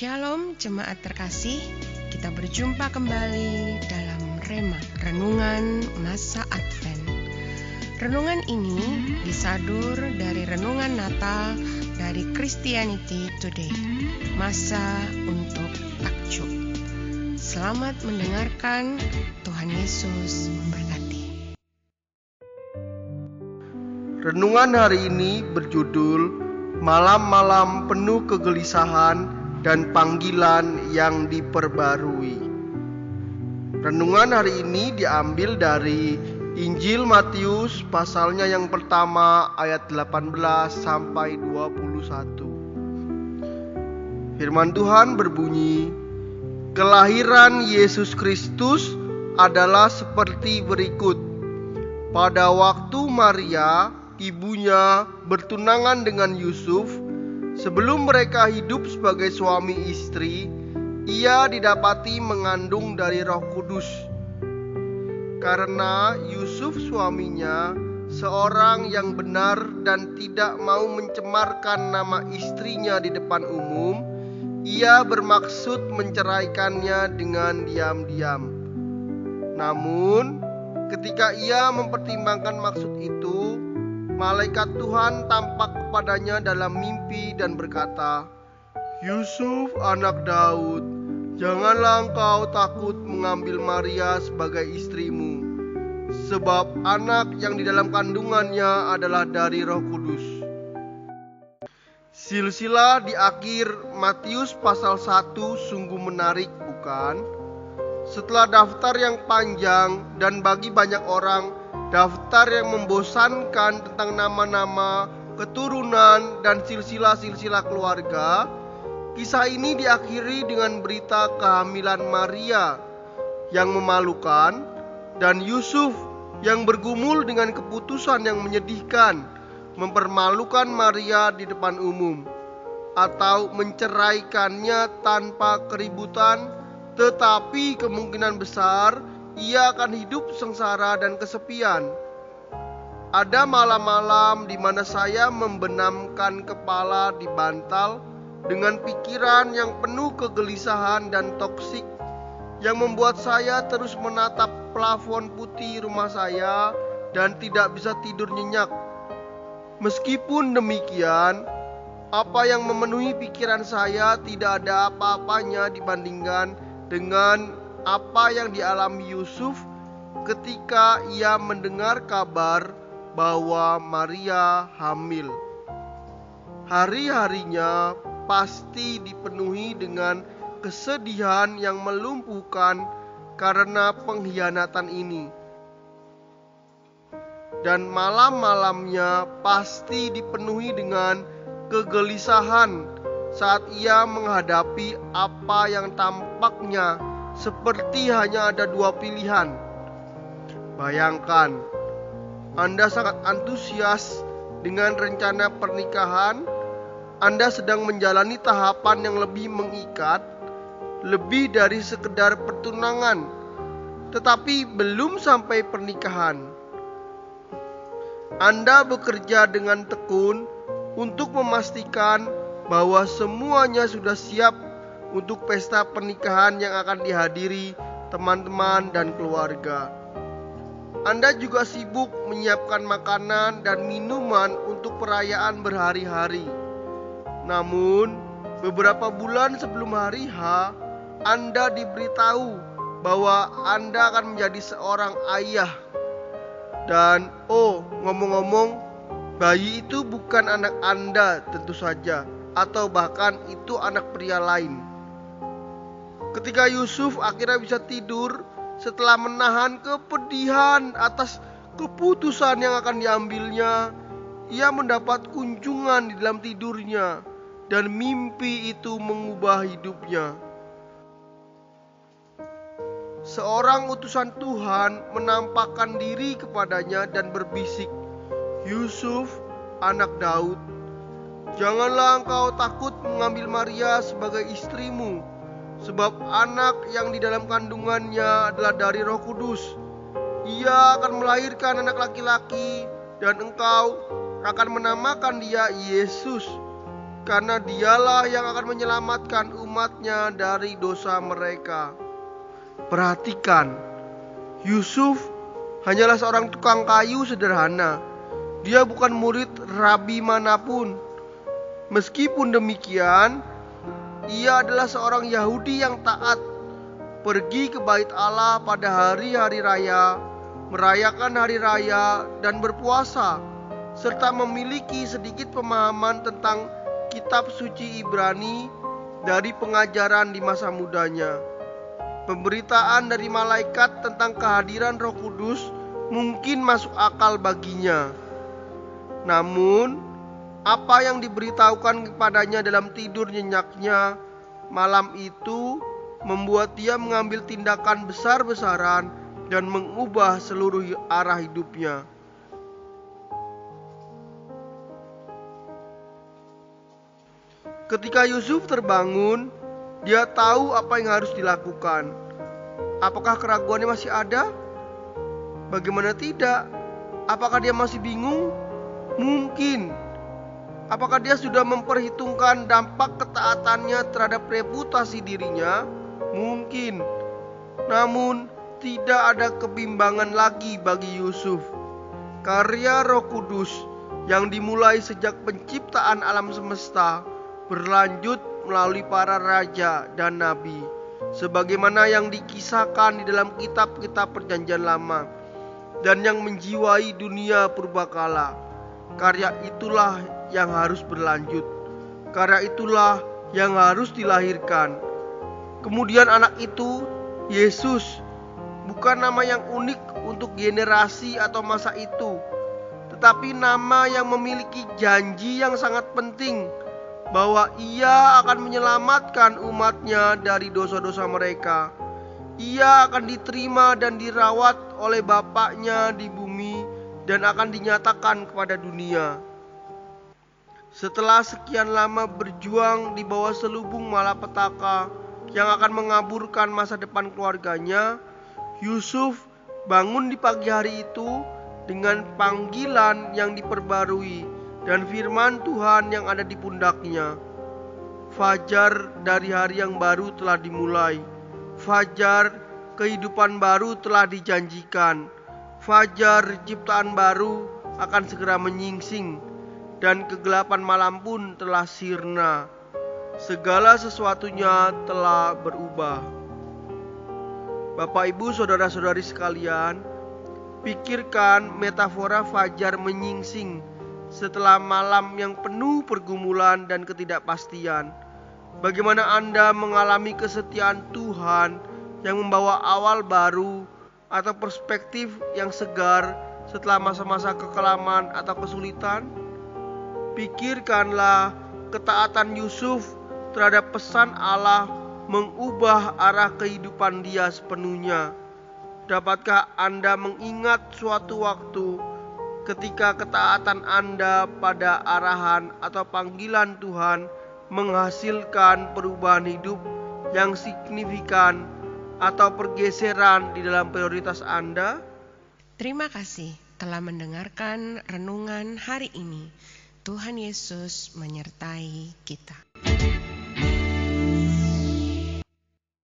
Shalom jemaat terkasih, kita berjumpa kembali dalam Rema, Renungan Masa Advent. Renungan ini disadur dari Renungan Natal dari Christianity Today, Masa untuk Takjub. Selamat mendengarkan, Tuhan Yesus memberkati. Renungan hari ini berjudul Malam-malam penuh kegelisahan dan panggilan yang diperbarui. Renungan hari ini diambil dari Injil Matius pasalnya yang pertama ayat 18 sampai 21. Firman Tuhan berbunyi, kelahiran Yesus Kristus adalah seperti berikut. Pada waktu Maria, ibunya, bertunangan dengan Yusuf, sebelum mereka hidup sebagai suami istri, ia didapati mengandung dari Roh Kudus. Karena Yusuf suaminya seorang yang benar dan tidak mau mencemarkan nama istrinya di depan umum, ia bermaksud menceraikannya dengan diam-diam. Namun, ketika ia mempertimbangkan maksud itu, malaikat Tuhan tampak kepadanya dalam mimpi dan berkata, Yusuf anak Daud, janganlah engkau takut mengambil Maria sebagai istrimu, sebab anak yang di dalam kandungannya adalah dari Roh Kudus. Silsilah di akhir Matius pasal 1 sungguh menarik, bukan? Setelah daftar yang panjang dan bagi banyak orang daftar yang membosankan tentang nama-nama, keturunan, dan silsilah-silsilah keluarga, kisah ini diakhiri dengan berita kehamilan Maria yang memalukan dan Yusuf yang bergumul dengan keputusan yang menyedihkan, mempermalukan Maria di depan umum, atau menceraikannya tanpa keributan, tetapi kemungkinan besar ia akan hidup sengsara dan kesepian. Ada malam-malam di mana saya membenamkan kepala di bantal dengan pikiran yang penuh kegelisahan dan toksik yang membuat saya terus menatap plafon putih rumah saya dan tidak bisa tidur nyenyak. Meskipun demikian, apa yang memenuhi pikiran saya tidak ada apa-apanya dibandingkan dengan apa yang dialami Yusuf ketika ia mendengar kabar bahwa Maria hamil. Hari-harinya pasti dipenuhi dengan kesedihan yang melumpuhkan karena pengkhianatan ini. Dan malam-malamnya pasti dipenuhi dengan kegelisahan saat ia menghadapi apa yang tampaknya seperti hanya ada dua pilihan. Bayangkan, Anda sangat antusias dengan rencana pernikahan. Anda sedang menjalani tahapan yang lebih mengikat, lebih dari sekedar pertunangan, tetapi belum sampai pernikahan. Anda bekerja dengan tekun untuk memastikan bahwa semuanya sudah siap untuk pesta pernikahan yang akan dihadiri teman-teman dan keluarga. Anda juga sibuk menyiapkan makanan dan minuman untuk perayaan berhari-hari. Namun, beberapa bulan sebelum hari H, Anda diberitahu bahwa Anda akan menjadi seorang ayah. Dan ngomong-ngomong, bayi itu bukan anak Anda tentu saja, atau bahkan itu anak pria lain. Ketika Yusuf akhirnya bisa tidur setelah menahan kepedihan atas keputusan yang akan diambilnya, ia mendapat kunjungan di dalam tidurnya dan mimpi itu mengubah hidupnya. Seorang utusan Tuhan menampakkan diri kepadanya dan berbisik, Yusuf, anak Daud, janganlah engkau takut mengambil Maria sebagai istrimu, sebab anak yang di dalam kandungannya adalah dari Roh Kudus. Ia akan melahirkan anak laki-laki dan engkau akan menamakan dia Yesus. karena dialah yang akan menyelamatkan umatnya dari dosa mereka. Perhatikan, Yusuf hanyalah seorang tukang kayu sederhana. Dia bukan murid rabi manapun. Meskipun demikian, ia adalah seorang Yahudi yang taat, pergi ke bait Allah pada hari-hari raya, merayakan hari raya dan berpuasa, serta memiliki sedikit pemahaman tentang kitab suci Ibrani dari pengajaran di masa mudanya. Pemberitaan dari malaikat tentang kehadiran Roh Kudus mungkin masuk akal baginya. Namun, apa yang diberitahukan kepadanya dalam tidur nyenyaknya malam itu membuat dia mengambil tindakan besar-besaran dan mengubah seluruh arah hidupnya. Ketika Yusuf terbangun, dia tahu apa yang harus dilakukan. Apakah keraguannya masih ada? Bagaimana tidak? Apakah dia masih bingung? Mungkin. Apakah dia sudah memperhitungkan dampak ketaatannya terhadap reputasi dirinya? Mungkin. Namun, tidak ada kebimbangan lagi bagi Yusuf. Karya Roh Kudus yang dimulai sejak penciptaan alam semesta berlanjut melalui para raja dan nabi, sebagaimana yang dikisahkan di dalam kitab-kitab Perjanjian Lama dan yang menjiwai dunia purbakala. Karya itulah yang harus berlanjut. Karya itulah yang harus dilahirkan. Kemudian anak itu, Yesus, bukan nama yang unik untuk generasi atau masa itu, tetapi nama yang memiliki janji yang sangat penting bahwa ia akan menyelamatkan umatnya dari dosa-dosa mereka. Ia akan diterima dan dirawat oleh Bapaknya di bumi dan akan dinyatakan kepada dunia. Setelah sekian lama berjuang di bawah selubung malapetaka yang akan mengaburkan masa depan keluarganya, Yusuf bangun di pagi hari itu dengan panggilan yang diperbarui dan firman Tuhan yang ada di pundaknya. Fajar dari hari yang baru telah dimulai. Fajar kehidupan baru telah dijanjikan. Fajar ciptaan baru akan segera menyingsing, dan kegelapan malam pun telah sirna. Segala sesuatunya telah berubah. Bapak, Ibu, saudara-saudari sekalian, pikirkan metafora fajar menyingsing setelah malam yang penuh pergumulan dan ketidakpastian. Bagaimana Anda mengalami kesetiaan Tuhan yang membawa awal baru atau perspektif yang segar setelah masa-masa kekelaman atau kesulitan? Pikirkanlah ketaatan Yusuf terhadap pesan Allah mengubah arah kehidupan dia sepenuhnya. Dapatkah Anda mengingat suatu waktu ketika ketaatan Anda pada arahan atau panggilan Tuhan menghasilkan perubahan hidup yang signifikan atau pergeseran di dalam prioritas Anda? Terima kasih telah mendengarkan renungan hari ini. Tuhan Yesus menyertai kita.